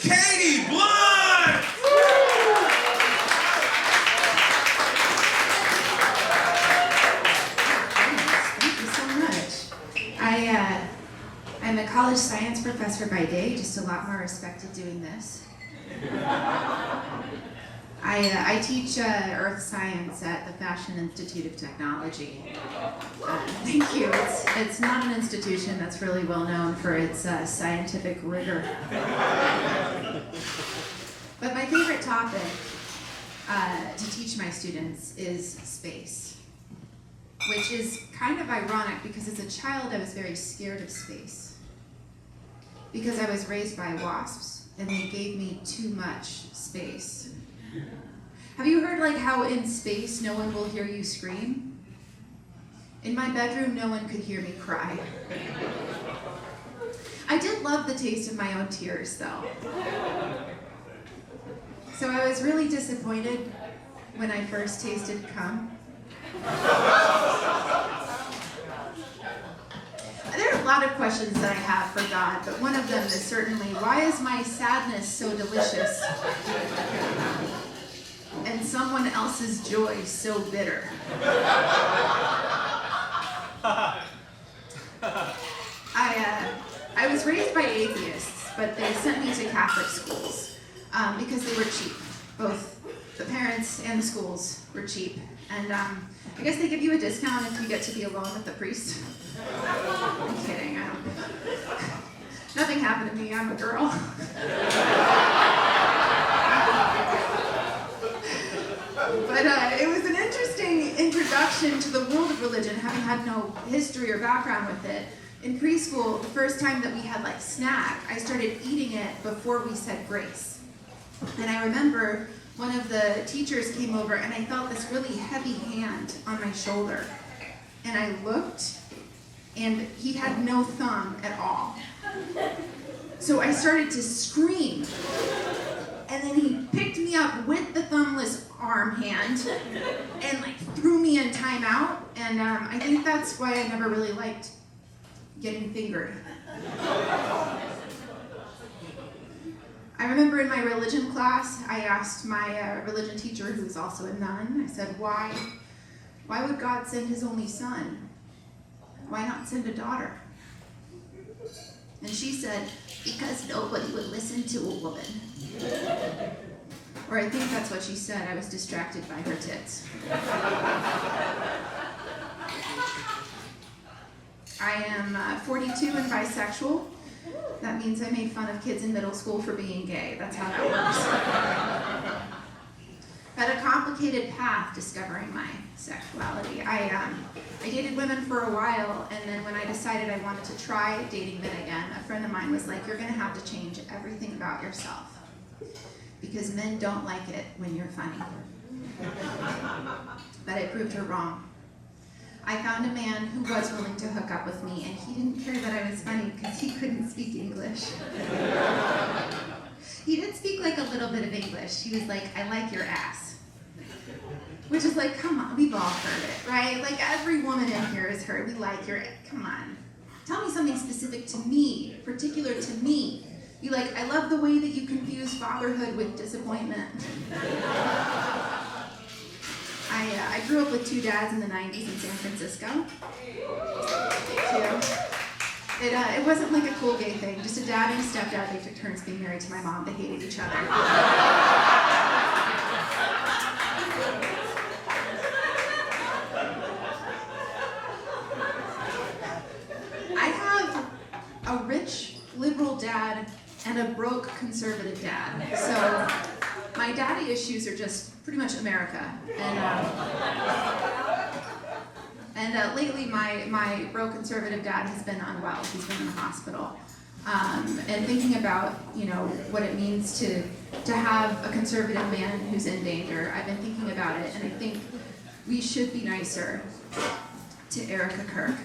Katie Blunt! Thank you so much. I'm a college science professor by day, just a lot more respected doing this. I teach earth science at the Fashion Institute of Technology. Thank you. It's not an institution that's really well known for its scientific rigor. But my favorite topic to teach my students is space, which is kind of ironic because as a child I was very scared of space because I was raised by wasps and they gave me too much space. Have you heard like how in space no one will hear you scream? In my bedroom no one could hear me cry. I did love the taste of my own tears though. So I was really disappointed when I first tasted cum. There are a lot of questions that I have for God, but one of them is certainly, why is my sadness so delicious and someone else's joy so bitter? I was raised by atheists, but they sent me to Catholic schools because they were cheap. Both the parents and the schools were cheap. And I guess they give you a discount if you get to be alone with the priest. I'm kidding, I don't. Nothing happened to me, I'm a girl. But it was an interesting introduction to the world of religion, having had no history or background with it. In preschool, the first time that we had like snack, I started eating it before we said grace. And I remember one of the teachers came over and I felt this really heavy hand on my shoulder. And I looked and he had no thumb at all. So I started to scream. And then he picked me up with the thumbless arm hand and like threw me in timeout. And I think that's why I never really liked getting fingered. I remember in my religion class, I asked my religion teacher, who's also a nun, I said, why would God send his only son? Why not send a daughter? And she said, because nobody would listen to a woman. Or I think that's what she said. I was distracted by her tits. I am 42 and bisexual. That means I made fun of kids in middle school for being gay. That's how that works. I had a complicated path discovering my sexuality. I dated women for a while, and then when I decided I wanted to try dating men again, a friend of mine was like, you're gonna have to change everything about yourself because men don't like it when you're funny. But I proved her wrong. I found a man who was willing to hook up with me, and he didn't care that I was funny because he couldn't speak English. He did speak like a little bit of English. He was like, I like your ass. Which is like, come on, we've all heard it, right? Like every woman in here has heard, we like your, come on. Tell me something specific to me, particular to me. Be like, I love the way that you confuse fatherhood with disappointment. I grew up with two dads in the 90s in San Francisco. Thank you. It wasn't like a cool gay thing, just a dad and a stepdad. They took turns being married to my mom. They hated each other. I have a rich liberal dad and a broke conservative dad. So my daddy issues are just pretty much America. And lately my broke conservative dad has been unwell. He's been in the hospital. And thinking about, you know, what it means to have a conservative man who's in danger, I've been thinking about it, and I think we should be nicer to Erica Kirk.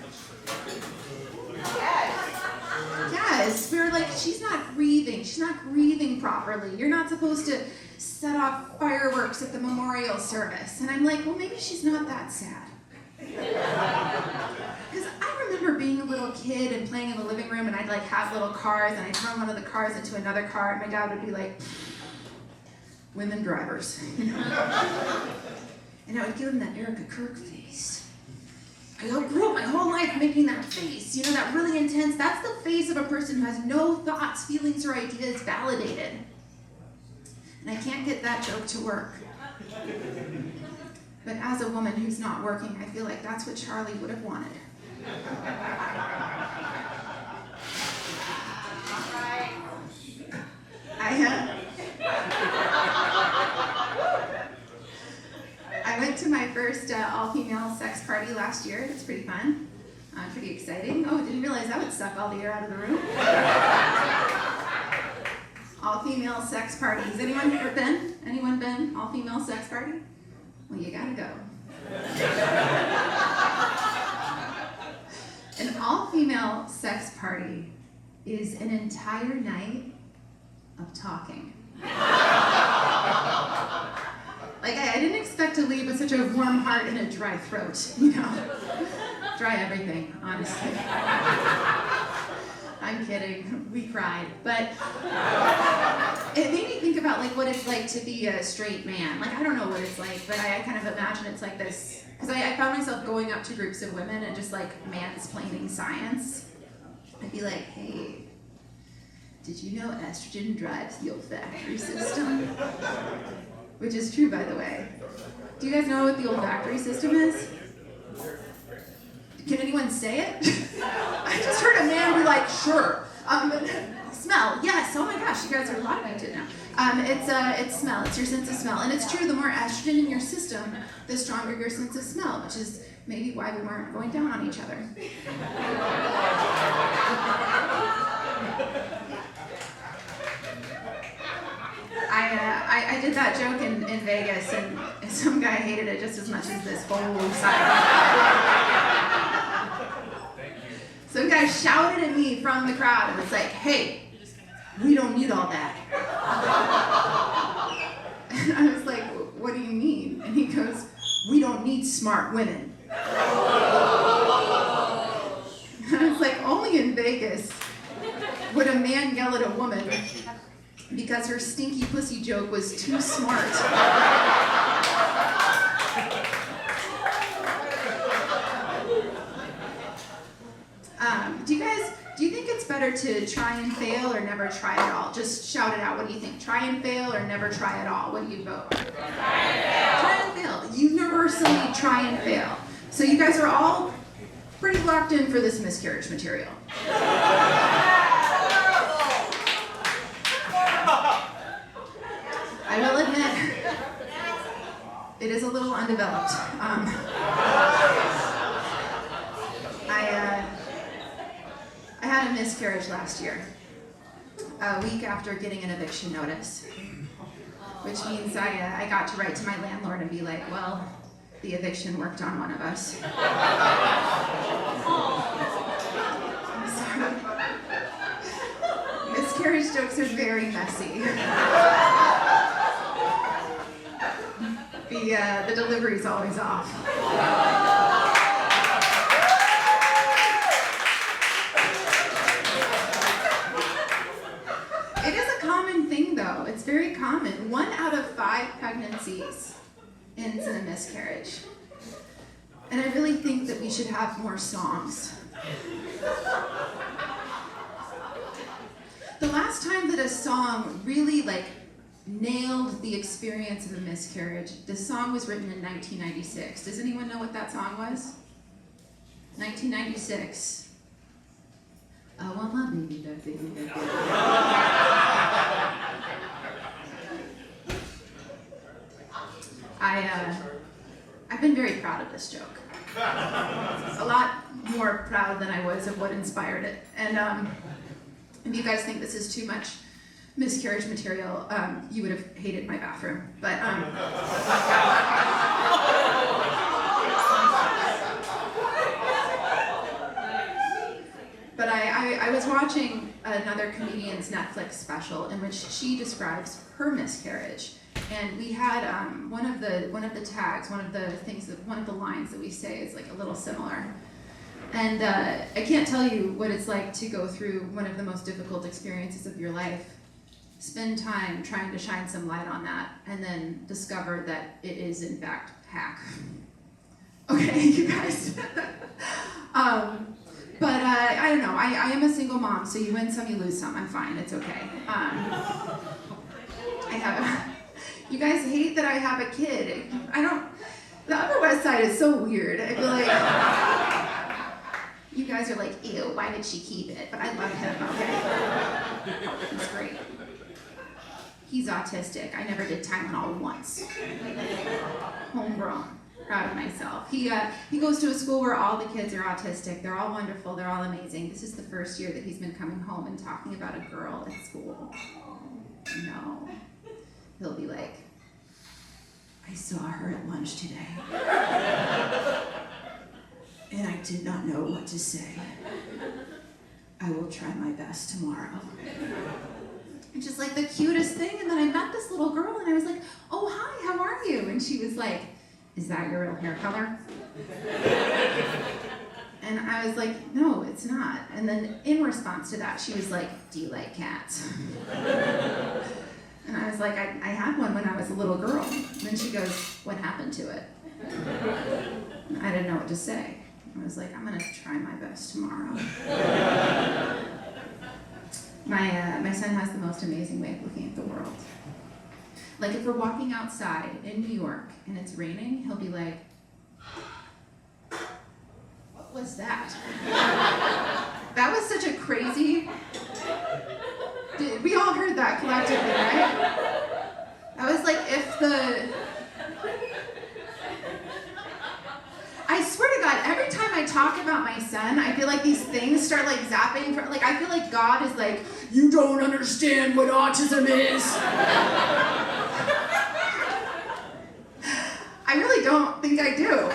Yes, we're like, she's not grieving properly. You're not supposed to set off fireworks at the memorial service. And I'm like, well, maybe she's not that sad. Because I remember being a little kid and playing in the living room, and I'd like have little cars, and I'd turn one of the cars into another car, and my dad would be like, women drivers. And I would give him that Erica Kirk face. I grew up my whole life making that face, that really intense, that's the face of a person who has no thoughts, feelings, or ideas validated. And I can't get that joke to work. But as a woman who's not working, I feel like that's what Charlie would have wanted. I went to my first all-female sex party last year. It's pretty fun. Pretty exciting. Oh, didn't realize that would suck all the air out of the room. All-female sex parties. Anyone been? Anyone been all-female sex party? Well, you gotta go. An all-female sex party is an entire night of talking. Like, I didn't expect to leave with such a warm heart and a dry throat, Dry everything, honestly. I'm kidding, we cried. But it made me think about what it's like to be a straight man. I don't know what it's like, but I kind of imagine it's like this. Because I found myself going up to groups of women and just mansplaining science. I'd be like, hey, did you know estrogen drives the olfactory system? Which is true, by the way. Do you guys know what the olfactory system is? Can anyone say it? I just heard a man be like, sure. Smell, yes. Oh my gosh, you guys are locked into it now. It's smell. It's your sense of smell, and it's true. The more estrogen in your system, the stronger your sense of smell, which is maybe why we weren't going down on each other. I did that joke in Vegas, and some guy hated it just as much as this whole side. Some guy shouted at me from the crowd and was like, hey, we don't need all that. And I was like, what do you mean? And he goes, we don't need smart women. And I was like, only in Vegas would a man yell at a woman because her stinky pussy joke was too smart. Do you think it's better to try and fail or never try at all? Just shout it out. What do you think? Try and fail or never try at all? What do you vote? Try and fail. Universally try and fail. So you guys are all pretty locked in for this miscarriage material. I will admit, it is a little undeveloped. I had a miscarriage last year, a week after getting an eviction notice, which means I got to write to my landlord and be like, well, the eviction worked on one of us. I'm sorry. Miscarriage jokes are very messy. The delivery's always off. It is a common thing, though. It's very common. 1 out of 5 pregnancies ends in a miscarriage. And I really think that we should have more songs. The last time that a song really nailed the experience of a miscarriage, the song was written in 1996. Does anyone know what that song was? 1996. I want my baby back, baby back, baby back. I've been very proud of this joke. A lot more proud than I was of what inspired it. And if you guys think this is too much miscarriage material, you would have hated my bathroom. But I was watching another comedian's Netflix special in which she describes her miscarriage. and we had one of the tags, one of the lines that we say is like a little similar. And I can't tell you what it's like to go through one of the most difficult experiences of your life. Spend time trying to shine some light on that, and then discover that it is in fact hack. Okay, you guys. But I don't know. I am a single mom, so you win some, you lose some. I'm fine. It's okay. You guys hate that I have a kid. The Upper West Side is so weird. I feel like you guys are like, ew, why did she keep it? But I love him, okay? He's great. He's autistic. I never did Tylenol once. Homegrown. Proud of myself. He goes to a school where all the kids are autistic. They're all wonderful. They're all amazing. This is the first year that he's been coming home and talking about a girl at school. No. He'll be like, I saw her at lunch today. And I did not know what to say. I will try my best tomorrow. It's just like the cutest thing. And then I met this little girl and I was like, oh, hi, how are you? And she was like, is that your real hair color? And I was like, no, it's not. And then in response to that, she was like, do you like cats? And I was like, I had one when I was a little girl. And then she goes, what happened to it? And I didn't know what to say. I was like, I'm gonna try my best tomorrow. My son has the most amazing way of looking at the world. Like if we're walking outside in New York and it's raining, he'll be like, what was that? That was such a crazy, we all heard that collectively, right? That was like I swear to God, every time I talk about my son, I feel like these things start like zapping. Like I feel like God is like, you don't understand what autism is. I really don't think I do.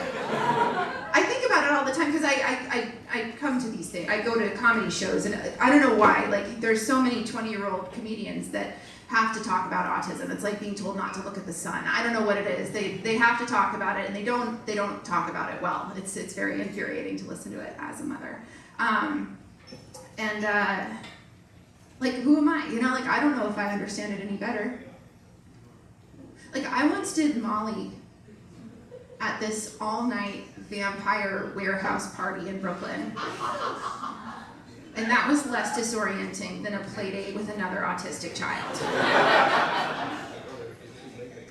I think about it all the time because I come to these things. I go to comedy shows and I don't know why. Like there's so many 20-year-old comedians that have to talk about autism. It's like being told not to look at the sun. I don't know what it is. They have to talk about it and they don't talk about it well. It's very infuriating to listen to it as a mother. Like who am I? You know, like I don't know if I understand it any better. Like I once did Molly at this all-night vampire warehouse party in Brooklyn. And that was less disorienting than a play date with another autistic child.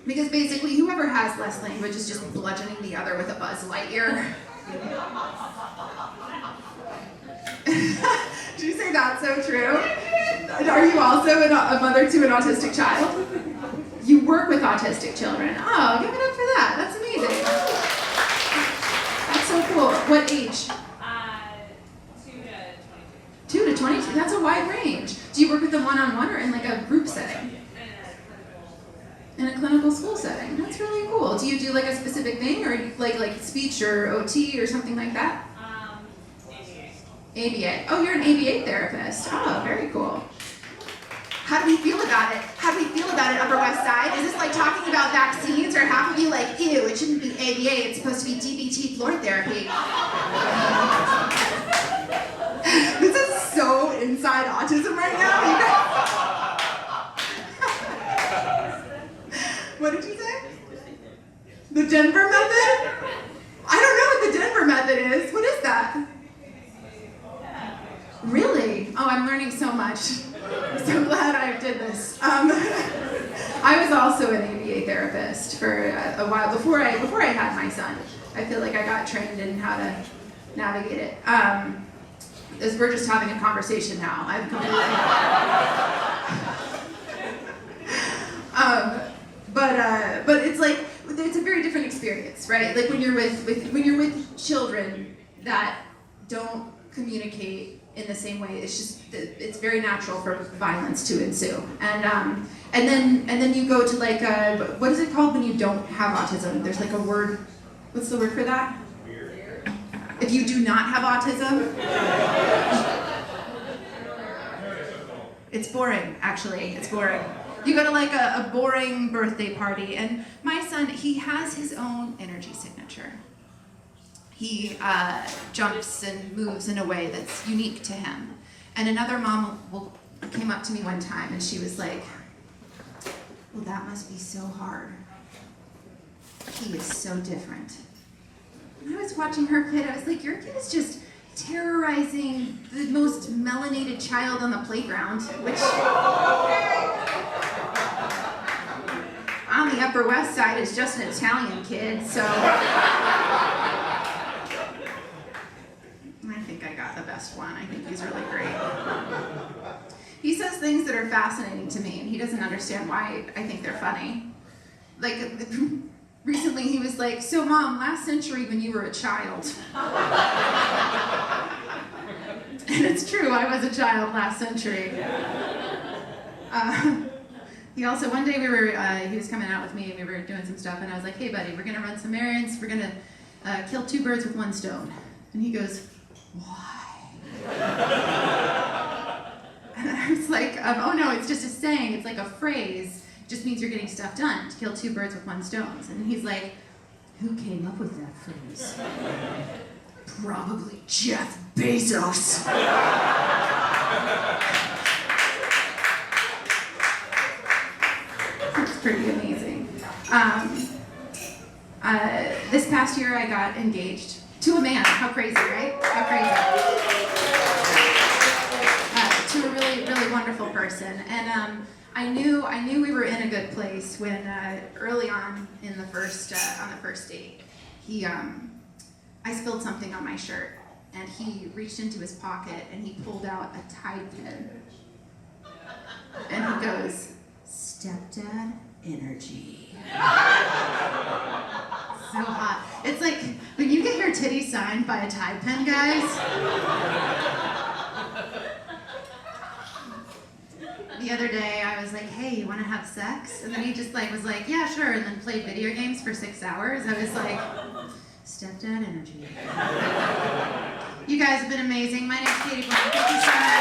Because basically, whoever has less language is just bludgeoning the other with a Buzz Lightyear. Did you say that's so true? Are you also a mother to an autistic child? You work with autistic children. Oh, give it up for that. That's amazing. That's so cool. What age? 2 to 22. That's a wide range. Do you work with them one-on-one or in like a group setting? In a clinical school setting. That's really cool. Do you do like a specific thing or like speech or OT or something like that? ABA. Oh, you're an ABA therapist. Oh, very cool. How do we feel about it? How do we feel about it, Upper West Side? Is this like talking about vaccines or half of you like, ew, it shouldn't be ABA, it's supposed to be DBT floor therapy? This is so inside autism right now. You guys. What did you say? The Denver method? I don't know what the Denver method is. What is that? Really? Oh, I'm learning so much. I'm so glad I did this. I was also an ABA therapist for a while before I had my son. I feel like I got trained in how to navigate it. As we're just having a conversation now. I've completely. But it's like it's a very different experience, right? Like when you're with children that don't communicate in the same way, it's very natural for violence to ensue. And then you go to like what is it called when you don't have autism? There's like a word. What's the word for that? If you do not have autism, it's boring, actually. It's boring. You go to like a boring birthday party, and my son, he has his own energy signature. He jumps and moves in a way that's unique to him. And another mom came up to me one time, and she was like, well, that must be so hard. He is so different. When I was watching her kid, I was like, your kid is just terrorizing the most melanated child on the playground, which on the Upper West Side is just an Italian kid, so I think I got the best one. I think he's really great. He says things that are fascinating to me, and he doesn't understand why I think they're funny. Like, recently he was like, so Mom, last century when you were a child. And it's true, I was a child last century. He also, one day he was coming out with me, and we were doing some stuff, and I was like, hey buddy, we're gonna run some errands, we're gonna kill 2 birds with 1 stone. And he goes, why? And I was like, oh no, it's just a saying, it's like a phrase. It just means you're getting stuff done, to kill 2 birds with 1 stone. And he's like, who came up with that phrase? Probably Jeff Bezos. It's pretty amazing. This past year I got engaged to a man. How crazy, right? How crazy. To a really, really wonderful person. And I knew we were in a good place when early on in the first date, I spilled something on my shirt, and he reached into his pocket and he pulled out a Tide pen, and he goes, "Stepdad energy." So hot. It's like when you get your titty signed by a Tide pen, guys. The other day I was like, hey, you want to have sex? And then he just was like, yeah, sure, and then played video games for 6 hours. I was like, stepdad energy. You guys have been amazing. My name's Katie Blank. Thank you so much.